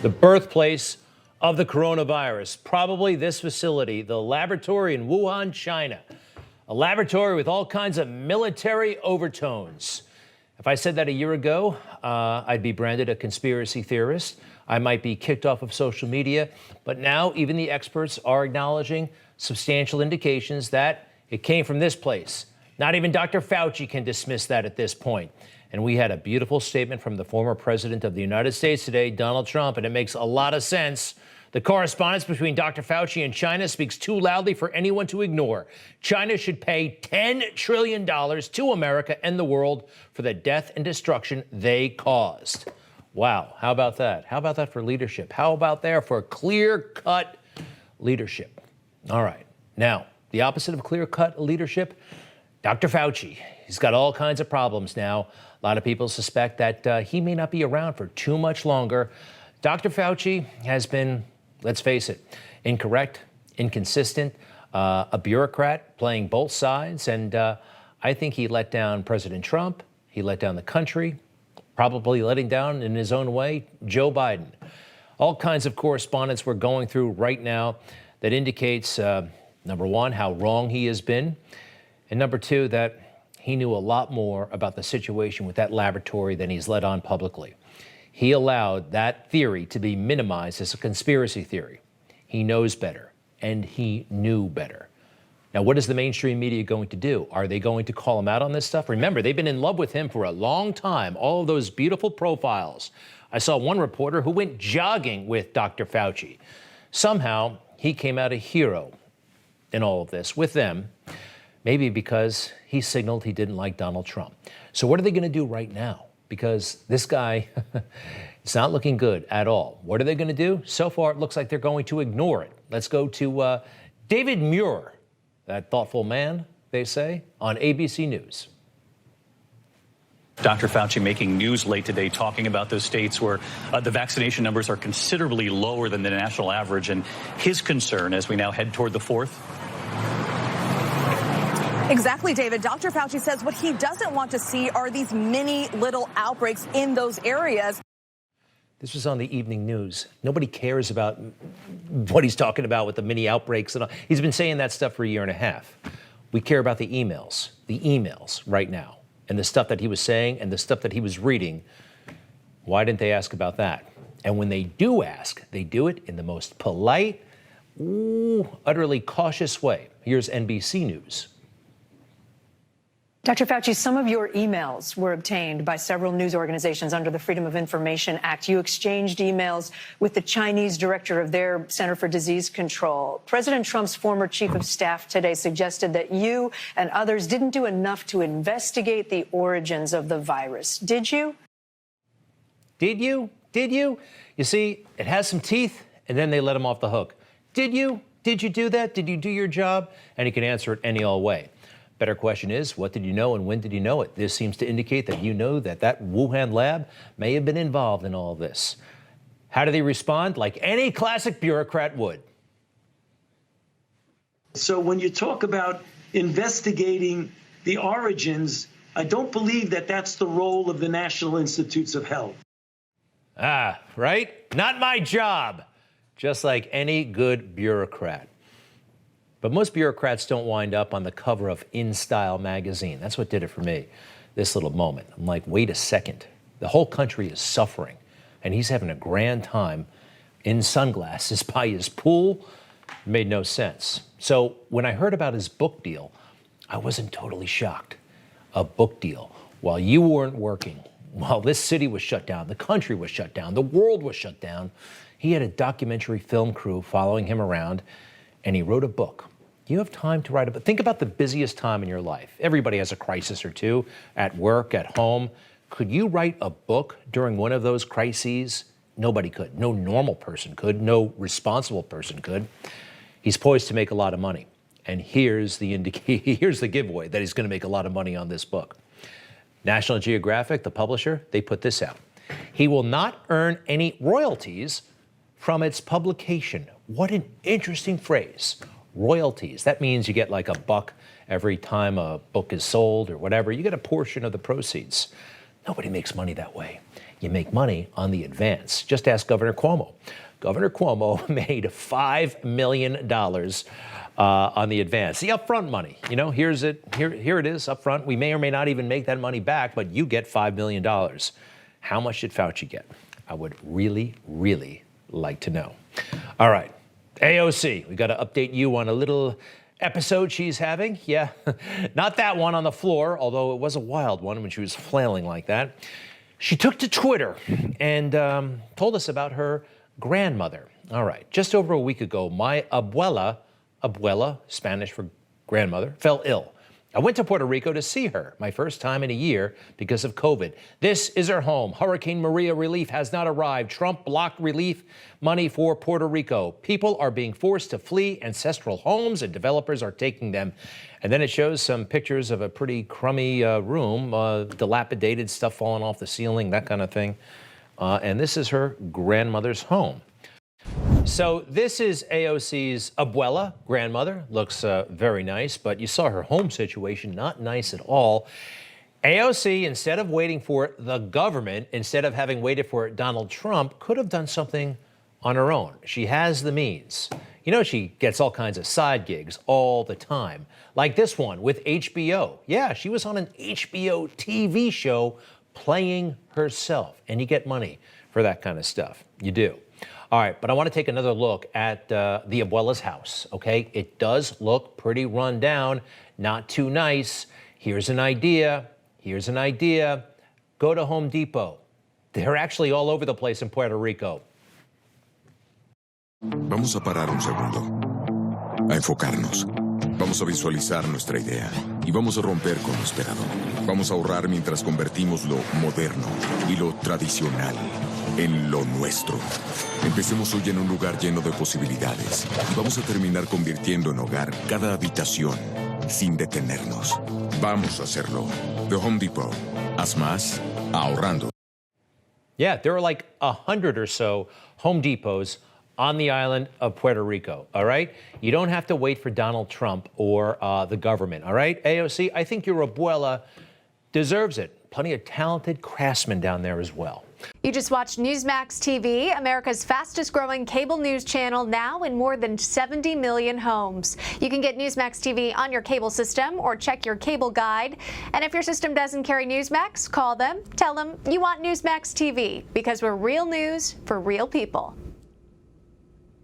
The birthplace of the coronavirus, probably this facility, the laboratory in Wuhan, China. A laboratory with all kinds of military overtones. If I said that a year ago, I'd be branded a conspiracy theorist. I might be kicked off of social media. But now even the experts are acknowledging substantial indications that it came from this place. Not even Dr. Fauci can dismiss that at this point. And we had a beautiful statement from the former president of the United States today, Donald Trump, and it makes a lot of sense. The correspondence between Dr. Fauci and China speaks too loudly for anyone to ignore. China should pay $10 trillion to America and the world for the death and destruction they caused. Wow, how about that? How about that for leadership? How about there for clear-cut leadership? All right, now, the opposite of clear-cut leadership, Dr. Fauci. He's got all kinds of problems now. A lot of people suspect that he may not be around for too much longer. Dr. Fauci has been, let's face it, incorrect, inconsistent, a bureaucrat playing both sides. And I think he let down President Trump. He let down the country, probably letting down in his own way Joe Biden. All kinds of correspondence we're going through right now that indicates, number one, how wrong he has been. And number two, that he knew a lot more about the situation with that laboratory than he's let on publicly. He allowed that theory to be minimized as a conspiracy theory. He knows better, and he knew better. Now, what is the mainstream media going to do? Are they going to call him out on this stuff? Remember, they've been in love with him for a long time, all of those beautiful profiles. I saw one reporter who went jogging with Dr. Fauci. Somehow, he came out a hero in all of this with them. Maybe because he signaled he didn't like Donald Trump. So what are they going to do right now? Because this guy, it's not looking good at all. What are they going to do? So far, it looks like they're going to ignore it. Let's go to David Muir, that thoughtful man, they say, on ABC News. Dr. Fauci making news late today talking about those states where the vaccination numbers are considerably lower than the national average, and his concern as we now head toward the 4th. Exactly, David. Dr. Fauci says what he doesn't want to see are these mini little outbreaks in those areas. This was on the evening news. Nobody cares about what he's talking about with the mini outbreaks and all. He's been saying that stuff for a year and a half. We care about the emails right now, and the stuff that he was saying and the stuff that he was reading. Why didn't they ask about that? And when they do ask, they do it in the most polite, utterly cautious way. Here's NBC News. Dr. Fauci, some of your emails were obtained by several news organizations under the Freedom of Information Act. You exchanged emails with the Chinese director of their Center for Disease Control. President Trump's former chief of staff today suggested that you and others didn't do enough to investigate the origins of the virus. Did you? Did you? Did you? You see, it has some teeth, and then they let him off the hook. Did you? Did you do that? Did you do your job? And he can answer it any old way. Better question is, what did you know and when did you know it? This seems to indicate that you know that that Wuhan lab may have been involved in all of this. How do they respond? Like any classic bureaucrat would. So when you talk about investigating the origins, I don't believe that that's the role of the National Institutes of Health. Ah, right? Not my job. Just like any good bureaucrat. But most bureaucrats don't wind up on the cover of InStyle magazine. That's what did it for me, this little moment. I'm like, wait a second. The whole country is suffering, and he's having a grand time in sunglasses by his pool. It made no sense. So when I heard about his book deal, I wasn't totally shocked. A book deal while you weren't working, while this city was shut down, the country was shut down, the world was shut down. He had a documentary film crew following him around, and he wrote a book. You have time to write a book. Think about the busiest time in your life. Everybody has a crisis or two, at work, at home. Could you write a book during one of those crises? Nobody could. No normal person could. No responsible person could. He's poised to make a lot of money. And here's the giveaway that he's going to make a lot of money on this book. National Geographic, the publisher, they put this out. He will not earn any royalties from its publication. What an interesting phrase. Royalties. That means you get like $1 every time a book is sold or whatever. You get a portion of the proceeds. Nobody makes money that way. You make money on the advance. Just ask Governor Cuomo. Governor Cuomo made $5 million on the advance, the upfront money. You know, here it is upfront. We may or may not even make that money back, but you get $5 million. How much did Fauci get? I would really, really like to know. All right, AOC, we got to update you on a little episode she's having. Yeah, not that one on the floor, although it was a wild one when she was flailing like that. She took to Twitter and told us about her grandmother. All right, just over a week ago, my abuela, Spanish for grandmother, fell ill. I went to Puerto Rico to see her, my first time in a year because of COVID. This is her home. Hurricane Maria relief has not arrived. Trump blocked relief money for Puerto Rico. People are being forced to flee ancestral homes and developers are taking them. And then it shows some pictures of a pretty crummy room, dilapidated, stuff falling off the ceiling, that kind of thing. And this is her grandmother's home. So this is AOC's abuela, grandmother. Looks very nice, but you saw her home situation, not nice at all. AOC, instead of waiting for the government, instead of having waited for Donald Trump, could have done something on her own. She has the means. You know, she gets all kinds of side gigs all the time, like this one with HBO. Yeah, she was on an HBO TV show playing herself, and you get money for that kind of stuff. You do. All right, but I want to take another look at the abuela's house, okay? It does look pretty run down, not too nice. Here's an idea. Here's an idea. Go to Home Depot. They're actually all over the place in Puerto Rico. Vamos a parar un segundo, a enfocarnos. Vamos a visualizar nuestra idea y vamos a romper con lo esperado. Vamos a ahorrar mientras convertimos lo moderno y lo tradicional en lo nuestro. Empecemos hoy en un lugar lleno de posibilidades y vamos a terminar convirtiendo en hogar cada habitación sin detenernos. Vamos a hacerlo. The Home Depot. Haz más ahorrando. Yeah, there are like 100 or so Home Depots on the island of Puerto Rico, all right? You don't have to wait for Donald Trump or the government, all right? AOC, I think your abuela deserves it. Plenty of talented craftsmen down there as well. You just watched Newsmax TV, America's fastest growing cable news channel, now in more than 70 million homes. You can get Newsmax TV on your cable system or check your cable guide. And if your system doesn't carry Newsmax, call them, tell them you want Newsmax TV, because we're real news for real people.